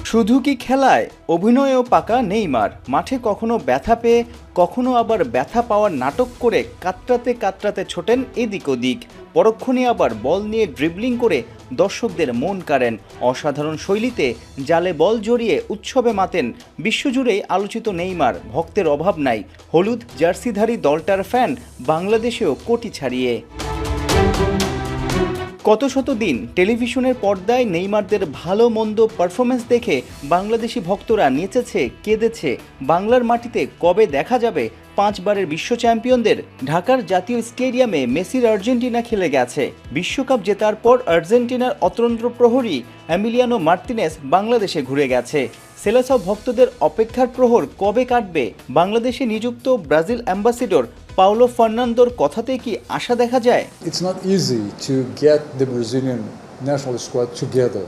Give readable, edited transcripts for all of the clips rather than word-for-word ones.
শুধু কি খেলায়, অভিনয়েও পাকা নেইমার। মাঠে কখনো ব্যথা পেয়ে কখনো আবার ব্যথা পাওয়ার নাটক করে কাতরাতে কাতরাতে ছোটেন এদিক ওদিক, পরক্ষণে আবার বল নিয়ে ড্রিবলিং করে দর্শকদের মন কাড়েন। অসাধারণ শৈলীতে জালে বল জড়িয়ে উৎসবে মাতেন। বিশ্বজুড়েই আলোচিত নেইমার, ভক্তের অভাব নাই। হলুদ জার্সিধারী দলটার ফ্যান বাংলাদেশেও কোটি ছাড়িয়ে। কত শত দিন টেলিভিশনের পর্দায় নেইমারদের ভালো মন্দ পারফরমেন্স দেখে বাংলাদেশি ভক্তরা নেচেছে, কেঁদেছে। বাংলার মাটিতে কবে দেখা যাবে 5 বারের বিশ্ব চ্যাম্পিয়নদের? ঢাকার জাতীয় স্টেডিয়ামে মেসির আর্জেন্টিনা খেলে গেছে। বিশ্বকাপ জেতার পর আর্জেন্টিনার অতন্ত্র প্রহরী এমিলিয়ানো মার্তিনেস বাংলাদেশে ঘুরে গেছে। সেলেসাও ভক্তদের অপেক্ষার প্রহর কবে কাটবে? বাংলাদেশে নিযুক্ত ব্রাজিল অ্যাম্বাসেডর পাওলো ফার্নান্দোর কথাতে কি আশা দেখা যায়? It's not easy to get the Brazilian national squad together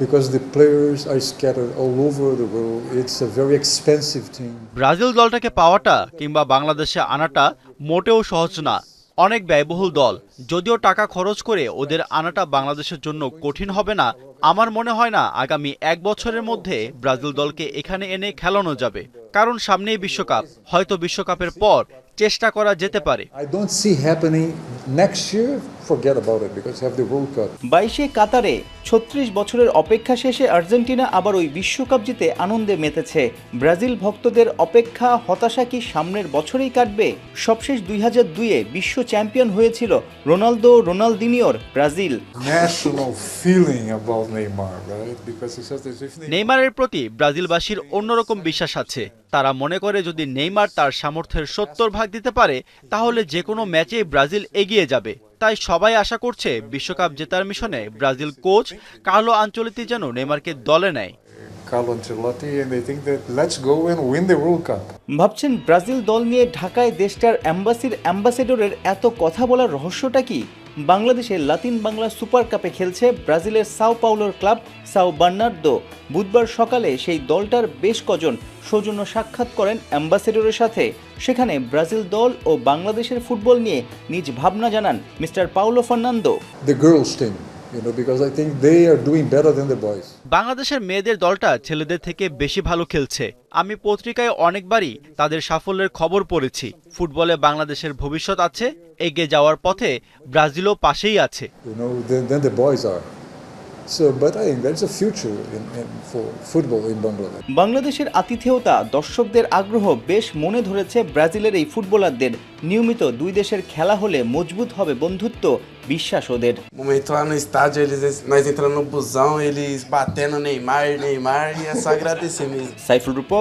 because the players are scattered all over the world. It's a very expensive team. Brazil দলটাকে পাওয়াটা কিংবা বাংলাদেশে আনাটা মোটেও সহজ না। অনেক ব্যয়বহুল দল। যদিও টাকা খরচ করে ওদের আনাটা বাংলাদেশের জন্য কঠিন হবে না, আমার মনে হয় না আগামী 1 বছরের মধ্যে ব্রাজিল দলকে এখানে এনে খেলানো যাবে। কারণ সামনেই বিশ্বকাপ, হয়তো বিশ্বকাপের পর চেষ্টা করা যেতে পারে। I don't see happening next year. Forget about it because you have the World Cup. 22-এ কাতারে 36 বছরের অপেক্ষা শেষে আর্জেন্টিনা আবার ওই বিশ্বকাপ জিতে আনন্দে মেতেছে। ব্রাজিল ভক্তদের অপেক্ষা, হতাশা কি সামনের বছরেই কাটবে? সবশেষ 2002-এ বিশ্ব চ্যাম্পিয়ন হয়েছিল রোনালদিনিওর Brazil. National feeling about Neymar, right? Because it's just as if নেইমারের প্রতি ব্রাজিলবাসীর অন্যরকম বিশ্বাস আছে। তারা মনে করে যদি নেইমার তার সামর্থ্যের 70 ভাগ দিতে পারে তাহলে যে কোনো ম্যাচেই ব্রাজিল এগিয়ে যাবে। তাই সবাই আশা করছে বিশ্বকাপ জেতার মিশনে ব্রাজিল কোচ কার্লো আনচেলত্তি যেন নেইমারকে দলে নেয়। Carlo Ancelotti and they think that let's go and win the World Cup. ভাবছেন ব্রাজিল দল নিয়ে ঢাকায় দেশটার অ্যাম্বাসেডরের এত কথা বলার রহস্যটা কি? বাংলাদেশে লাতিন বাংলা সুপার কাপে খেলছে ব্রাজিলের সাও পাওলোর ক্লাব সাও বার্নার্দো। বুধবার সকালে সেই দলটার বেশ কজন সৌজন্য সাক্ষাৎ করেন অ্যাম্বাসেডরের সাথে। সেখানে ব্রাজিল দল ও বাংলাদেশের ফুটবল নিয়ে নিজ ভাবনা জানান mister Paolo Fernando. The girls team, because I think they are doing better than the boys. বাংলাদেশের মেয়েদের দলটা ছেলেদের থেকে বেশি ভালো খেলছে। আমি পত্রিকায় অনেকবারই তাদের সাফল্যের খবর পড়েছি। ফুটবলে বাংলাদেশের ভবিষ্যৎ আছে, এগিয়ে যাওয়ার পথে ব্রাজিলও পাশেই আছে। Than the boys are. So, but I think there's a future for football in Bangladesh. বাংলাদেশের আতিথেয়তা, দর্শকদের আগ্রহ বেশ মনে ধরেছে ব্রাজিলের এই ফুটবলারদের। নিয়মিত দুই দেশের খেলা হলে মজবুত হবে বন্ধুত্ব, বিশ্বাস ওদের। Momento lá no estádio, nós entrando no busão, eles batendo Neymar, e é só agradecer mesmo. Saiful রূপক,